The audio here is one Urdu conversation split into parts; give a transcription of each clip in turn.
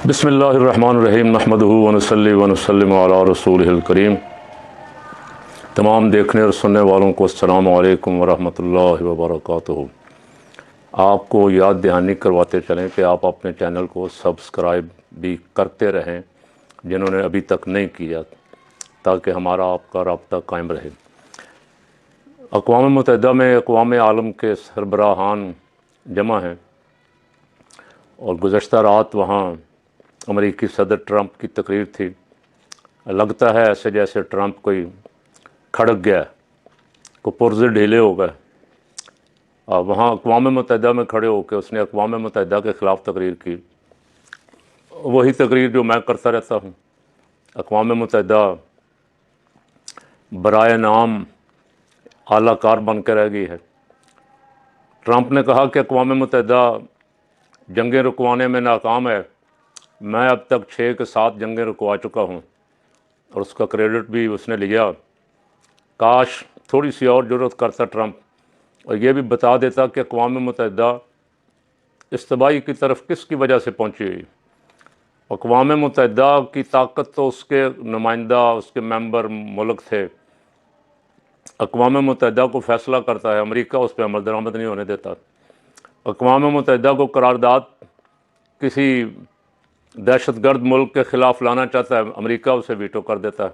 بسم اللہ الرحمن الرحیم نحمدہ ونصلی ونسلم علی رسولہ الکریم۔ تمام دیکھنے اور سننے والوں کو السلام علیکم ورحمۃ اللہ وبرکاتہ۔ آپ کو یاد دہانی کرواتے چلیں کہ آپ اپنے چینل کو سبسکرائب بھی کرتے رہیں جنہوں نے ابھی تک نہیں کیا، تاکہ ہمارا آپ کا رابطہ قائم رہے۔ اقوام متحدہ میں اقوام عالم کے سربراہان جمع ہیں اور گزشتہ رات وہاں امریکی صدر ٹرمپ کی تقریر تھی۔ لگتا ہے ایسے جیسے ٹرمپ کوئی کھڑک گیا، کو پرزے ڈھیلے ہو گئے۔ وہاں اقوام متحدہ میں کھڑے ہو کے اس نے اقوام متحدہ کے خلاف تقریر کی، وہی تقریر جو میں کرتا رہتا ہوں۔ اقوام متحدہ برائے نام اعلیٰ کار بن کے رہ گئی ہے۔ ٹرمپ نے کہا کہ اقوام متحدہ جنگیں رکوانے میں ناکام ہے۔ میں اب تک 6 کے 7 جنگیں رکوا چکا ہوں اور اس کا کریڈٹ بھی اس نے لیا۔ کاش تھوڑی سی اور جرات کرتا ٹرمپ اور یہ بھی بتا دیتا کہ اقوام متحدہ اس تباہی کی طرف کس کی وجہ سے پہنچی ہوئی۔ اقوام متحدہ کی طاقت تو اس کے نمائندہ، اس کے ممبر ملک تھے۔ اقوام متحدہ کو فیصلہ کرتا ہے، امریکہ اس پہ عمل درآمد نہیں ہونے دیتا۔ اقوام متحدہ کو قرارداد کسی دہشت گرد ملک کے خلاف لانا چاہتا ہے، امریکہ اسے ویٹو کر دیتا ہے۔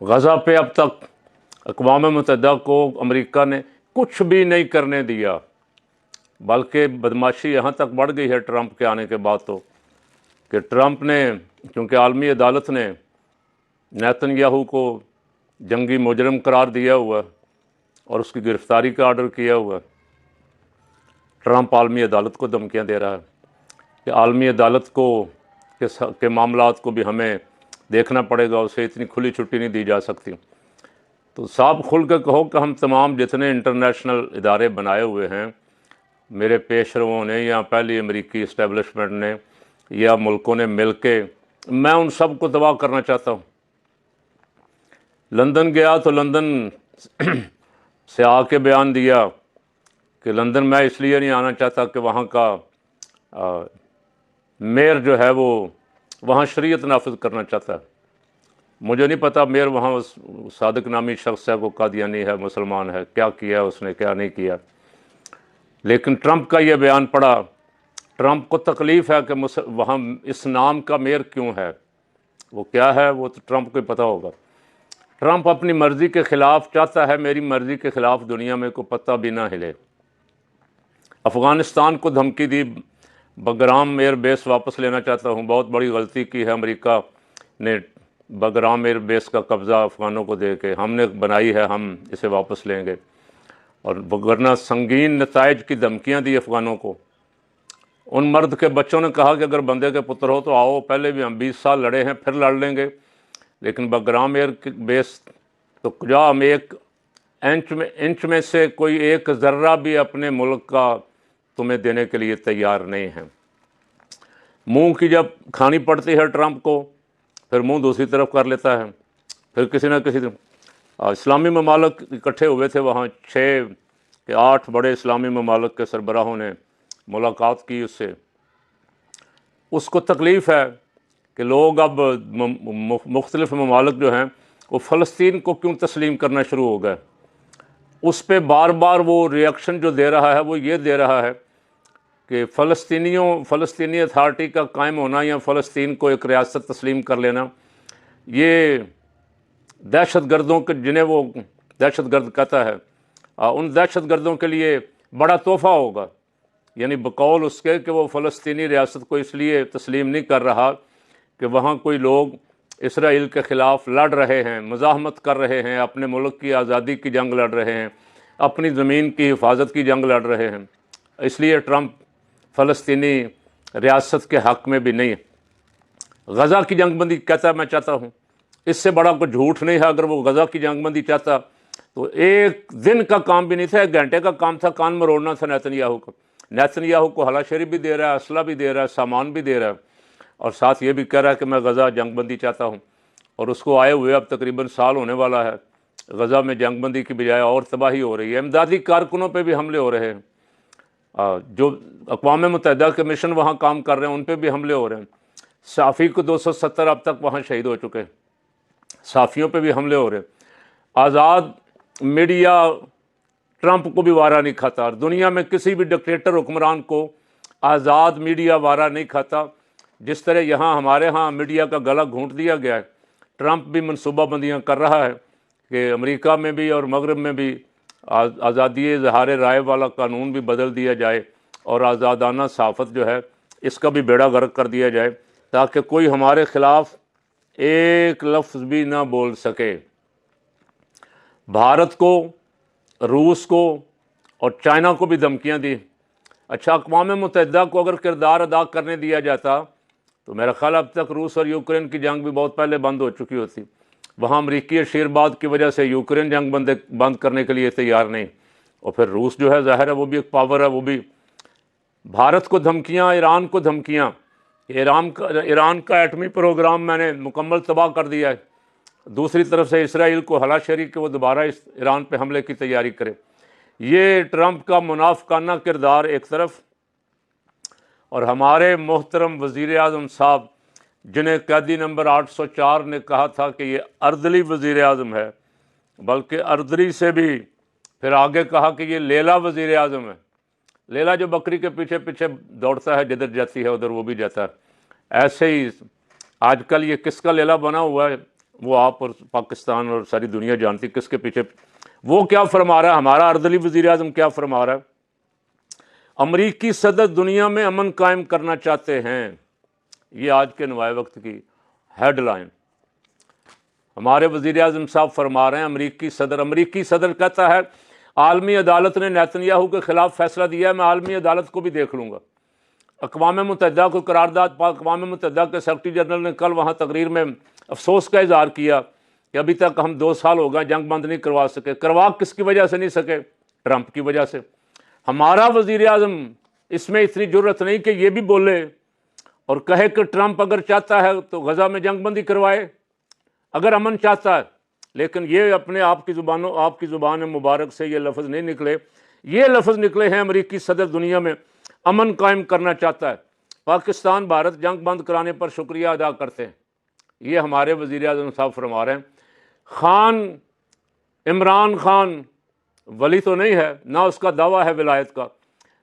غزہ پہ اب تک اقوام متحدہ کو امریکہ نے کچھ بھی نہیں کرنے دیا، بلکہ بدماشی یہاں تک بڑھ گئی ہے ٹرمپ کے آنے کے بعد تو کہ ٹرمپ نے، کیونکہ عالمی عدالت نے نیتن یاہو کو جنگی مجرم قرار دیا ہوا اور اس کی گرفتاری کا آرڈر کیا ہوا، ٹرمپ عالمی عدالت کو دھمکیاں دے رہا ہے کہ عالمی عدالت کو کے معاملات کو بھی ہمیں دیکھنا پڑے گا، اسے اتنی کھلی چھٹی نہیں دی جا سکتی۔ تو صاحب کھل کے کہو کہ ہم تمام جتنے انٹرنیشنل ادارے بنائے ہوئے ہیں، میرے پیش رووں نے یا پہلی امریکی اسٹیبلشمنٹ نے یا ملکوں نے مل کے، میں ان سب کو تباہ کرنا چاہتا ہوں۔ لندن گیا تو لندن سے آ کے بیان دیا کہ لندن میں اس لیے نہیں آنا چاہتا کہ وہاں کا میئر جو ہے وہ وہاں شریعت نافذ کرنا چاہتا ہے۔ مجھے نہیں پتہ میئر وہاں صادق نامی شخص ہے، وہ قادیانی ہے، مسلمان ہے، کیا کیا اس نے کیا نہیں کیا، لیکن ٹرمپ کا یہ بیان پڑا۔ ٹرمپ کو تکلیف ہے کہ وہاں اس نام کا میئر کیوں ہے، وہ کیا ہے وہ تو ٹرمپ کو ہی پتہ ہوگا۔ ٹرمپ اپنی مرضی کے خلاف چاہتا ہے، میری مرضی کے خلاف دنیا میں کوئی پتہ بھی نہ ہلے۔ افغانستان کو دھمکی دی، بگرام ایئر بیس واپس لینا چاہتا ہوں۔ بہت بڑی غلطی کی ہے امریکہ نے بگرام ایئر بیس کا قبضہ افغانوں کو دے کے، ہم نے بنائی ہے، ہم اسے واپس لیں گے، اور وگرنہ سنگین نتائج کی دھمکیاں دی افغانوں کو۔ ان مرد کے بچوں نے کہا کہ اگر بندے کے پتر ہو تو آؤ، پہلے بھی ہم 20 سال لڑے ہیں، پھر لڑ لیں گے، لیکن بگرام ایئر بیس تو کجا ہم ایک انچ میں سے کوئی ایک ذرہ بھی اپنے ملک کا تمہیں دینے کے لیے تیار نہیں ہیں۔ منہ کی جب کھانی پڑتی ہے ٹرمپ کو، پھر منہ دوسری طرف کر لیتا ہے۔ پھر کسی نہ کسی اسلامی ممالک اکٹھے ہوئے تھے وہاں، 6 کہ 8 بڑے اسلامی ممالک کے سربراہوں نے ملاقات کی اس سے۔ اس کو تکلیف ہے کہ لوگ اب مختلف ممالک جو ہیں وہ فلسطین کو کیوں تسلیم کرنا شروع ہو گئے۔ اس پہ بار بار وہ ریئیکشن جو دے رہا ہے وہ یہ دے رہا ہے کہ فلسطینی اتھارٹی کا قائم ہونا یا فلسطین کو ایک ریاست تسلیم کر لینا، یہ دہشت گردوں کے، جنہیں وہ دہشت گرد کہتا ہے، ان دہشت گردوں کے لیے بڑا تحفہ ہوگا۔ یعنی بقول اس کے کہ وہ فلسطینی ریاست کو اس لیے تسلیم نہیں کر رہا کہ وہاں کوئی لوگ اسرائیل کے خلاف لڑ رہے ہیں، مزاحمت کر رہے ہیں، اپنے ملک کی آزادی کی جنگ لڑ رہے ہیں، اپنی زمین کی حفاظت کی جنگ لڑ رہے ہیں، اس لیے ٹرمپ فلسطینی ریاست کے حق میں بھی نہیں ہے۔ غزہ کی جنگ بندی کہتا ہے میں چاہتا ہوں، اس سے بڑا کوئی جھوٹ نہیں ہے۔ اگر وہ غزہ کی جنگ بندی چاہتا تو ایک دن کا کام بھی نہیں تھا، 1 گھنٹے کا کام تھا، کان مروڑنا تھا نیتن یاہو کو۔ نیتن یاہو کو ہلا شیری بھی دے رہا ہے، اسلحہ بھی دے رہا ہے، سامان بھی دے رہا ہے، اور ساتھ یہ بھی کہہ رہا ہے کہ میں غزہ جنگ بندی چاہتا ہوں، اور اس کو آئے ہوئے اب تقریباً سال ہونے والا ہے۔ غزہ میں جنگ بندی کی بجائے اور تباہی ہو رہی ہے، امدادی کارکنوں پہ بھی حملے ہو رہے ہیں۔ جو اقوام متحدہ کے مشن وہاں کام کر رہے ہیں ان پہ بھی حملے ہو رہے ہیں. صحافی کو 270 اب تک وہاں شہید ہو چکے ہیں. صحافیوں پہ بھی حملے ہو رہے ہیں. آزاد میڈیا ٹرمپ کو بھی وارہ نہیں کھاتا، اور دنیا میں کسی بھی ڈکٹیٹر حکمران کو آزاد میڈیا وارہ نہیں کھاتا. جس طرح یہاں ہمارے ہاں میڈیا کا گلا گھونٹ دیا گیا ہے، ٹرمپ بھی منصوبہ بندیاں کر رہا ہے کہ امریکہ میں بھی اور مغرب میں بھی آزادی اظہار رائے والا قانون بھی بدل دیا جائے، اور آزادانہ صحافت جو ہے اس کا بھی بیڑا غرق کر دیا جائے، تاکہ کوئی ہمارے خلاف ایک لفظ بھی نہ بول سکے. بھارت کو، روس کو اور چائنا کو بھی دھمکیاں دی. اچھا، اقوام متحدہ کو اگر کردار ادا کرنے دیا جاتا تو میرا خیال اب تک روس اور یوکرین کی جنگ بھی بہت پہلے بند ہو چکی ہوتی. وہاں امریکی اشیرباد کی وجہ سے یوکرین جنگ بند کرنے کے لیے تیار نہیں، اور پھر روس جو ہے ظاہر ہے وہ بھی ایک پاور ہے. وہ بھی بھارت کو دھمکیاں، ایران کو دھمکیاں. ایران کا ایٹمی پروگرام میں نے مکمل تباہ کر دیا ہے. دوسری طرف سے اسرائیل کو ہلا شری کہ وہ دوبارہ ایران پہ حملے کی تیاری کرے. یہ ٹرمپ کا منافقانہ کردار ایک طرف، اور ہمارے محترم وزیر اعظم صاحب جنہیں قیدی نمبر 804 نے کہا تھا کہ یہ اردلی وزیر اعظم ہے، بلکہ اردلی سے بھی پھر آگے کہا کہ یہ لیلا وزیر اعظم ہے. لیلا جو بکری کے پیچھے پیچھے دوڑتا ہے، جدھر جاتی ہے ادھر وہ بھی جاتا ہے. ایسے ہی آج کل یہ کس کا لیلا بنا ہوا ہے وہ آپ اور پاکستان اور ساری دنیا جانتی کس کے پیچھے. وہ کیا فرما رہا ہے، ہمارا اردلی وزیر اعظم کیا فرما رہا ہے؟ امریکی صدر دنیا میں امن قائم کرنا چاہتے ہیں. یہ آج کے نوائے وقت کی ہیڈ لائن. ہمارے وزیر اعظم صاحب فرما رہے ہیں امریکی صدر کہتا ہے عالمی عدالت نے نیتن یاہو کے خلاف فیصلہ دیا ہے، میں عالمی عدالت کو بھی دیکھ لوں گا. اقوام متحدہ کو قرارداد اقوام متحدہ کے سیکرٹری جنرل نے کل وہاں تقریر میں افسوس کا اظہار کیا کہ ابھی تک ہم 2 سال ہو گئے جنگ بند نہیں کروا سکے. کروا کس کی وجہ سے نہیں سکے؟ ٹرمپ کی وجہ سے. ہمارا وزیر اعظم اس میں اتنی جرت نہیں کہ یہ بھی بولے اور کہے کہ ٹرمپ اگر چاہتا ہے تو غزہ میں جنگ بندی کروائے، اگر امن چاہتا ہے. لیکن یہ اپنے آپ کی زبان مبارک سے یہ لفظ نہیں نکلے. یہ لفظ نکلے ہیں امریکی صدر دنیا میں امن قائم کرنا چاہتا ہے. پاکستان بھارت جنگ بند کرانے پر شکریہ ادا کرتے ہیں. یہ ہمارے وزیر اعظم صاحب فرما رہے ہیں. عمران خان ولی تو نہیں ہے، نہ اس کا دعویٰ ہے ولایت کا،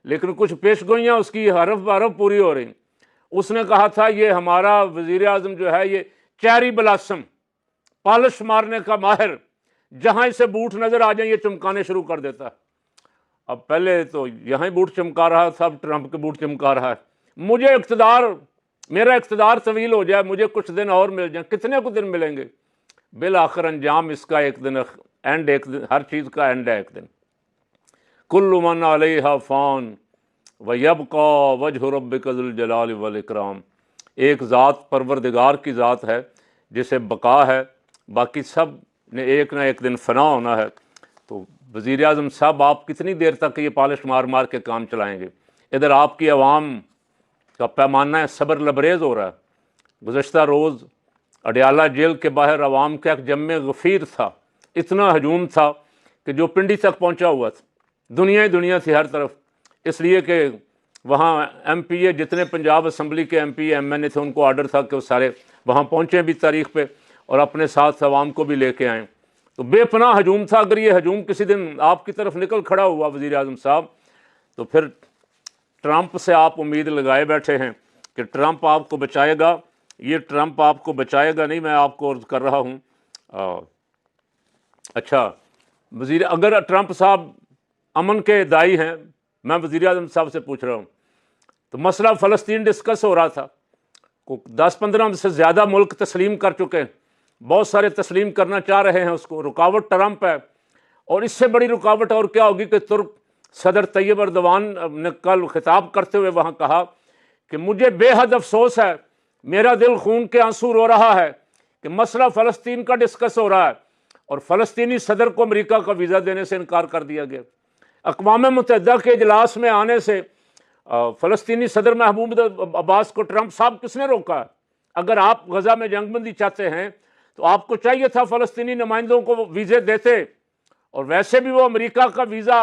لیکن کچھ پیش گوئیاں اس کی حرف بحرف پوری ہو رہی. اس نے کہا تھا یہ ہمارا وزیر اعظم جو ہے یہ چیری بلاسم، پالش مارنے کا ماہر، جہاں اسے بوٹ نظر آ جائیں یہ چمکانے شروع کر دیتا ہے. اب پہلے تو یہاں ہی بوٹ چمکا رہا تھا، اب ٹرمپ کے بوٹ چمکا رہا ہے. میرا اقتدار طویل ہو جائے، مجھے کچھ دن اور مل جائیں. کتنے کو دن ملیں گے؟ بالآخر انجام اس کا ایک دن اینڈ، ایک دن ہر چیز کا اینڈ ہے ایک دن. کل من علیہا فان ویبقی وجہ ربک ذو الجلال والاکرام. ایک ذات پروردگار کی ذات ہے جسے بقا ہے، باقی سب نے ایک نہ ایک دن فنا ہونا ہے. تو وزیر اعظم صاحب آپ کتنی دیر تک یہ پالش مار مار کے کام چلائیں گے؟ ادھر آپ کی عوام کا پیمانہ صبر لبریز ہو رہا ہے. گزشتہ روز اڈیالہ جیل کے باہر عوام کا ایک جم غفیر تھا. اتنا ہجوم تھا کہ جو پنڈی تک پہنچا ہوا تھا. دنیا ہی دنیا تھی ہر طرف، اس لیے کہ وہاں ایم پی اے جتنے پنجاب اسمبلی کے ایم پی ایم این اے تھے ان کو آرڈر تھا کہ وہ سارے وہاں پہنچیں بھی تاریخ پہ اور اپنے ساتھ عوام کو بھی لے کے آئیں. تو بے پناہ ہجوم تھا. اگر یہ ہجوم کسی دن آپ کی طرف نکل کھڑا ہوا وزیر اعظم صاحب، تو پھر ٹرمپ سے آپ امید لگائے بیٹھے ہیں کہ ٹرمپ آپ کو بچائے گا. یہ ٹرمپ آپ کو بچائے گا نہیں، میں آپ کو عرض کر رہا ہوں. اچھا، اگر ٹرمپ صاحب امن کے داعی ہیں، میں وزیر اعظم صاحب سے پوچھ رہا ہوں، تو مسئلہ فلسطین ڈسکس ہو رہا تھا. 10-15 سے زیادہ ملک تسلیم کر چکے ہیں، بہت سارے تسلیم کرنا چاہ رہے ہیں اس کو. رکاوٹ ٹرمپ ہے، اور اس سے بڑی رکاوٹ اور کیا ہوگی کہ ترک صدر طیب اردوان نے کل خطاب کرتے ہوئے وہاں کہا کہ مجھے بے حد افسوس ہے، میرا دل خون کے آنسو رو رہا ہے کہ مسئلہ فلسطین کا ڈسکس ہو رہا ہے اور فلسطینی صدر کو امریکہ کا ویزا دینے سے انکار کر دیا گیا. اقوام متحدہ کے اجلاس میں آنے سے فلسطینی صدر محمود عباس کو ٹرمپ صاحب کس نے روکا ہے؟ اگر آپ غزہ میں جنگ بندی چاہتے ہیں تو آپ کو چاہیے تھا فلسطینی نمائندوں کو ویزے دیتے، اور ویسے بھی وہ امریکہ کا ویزا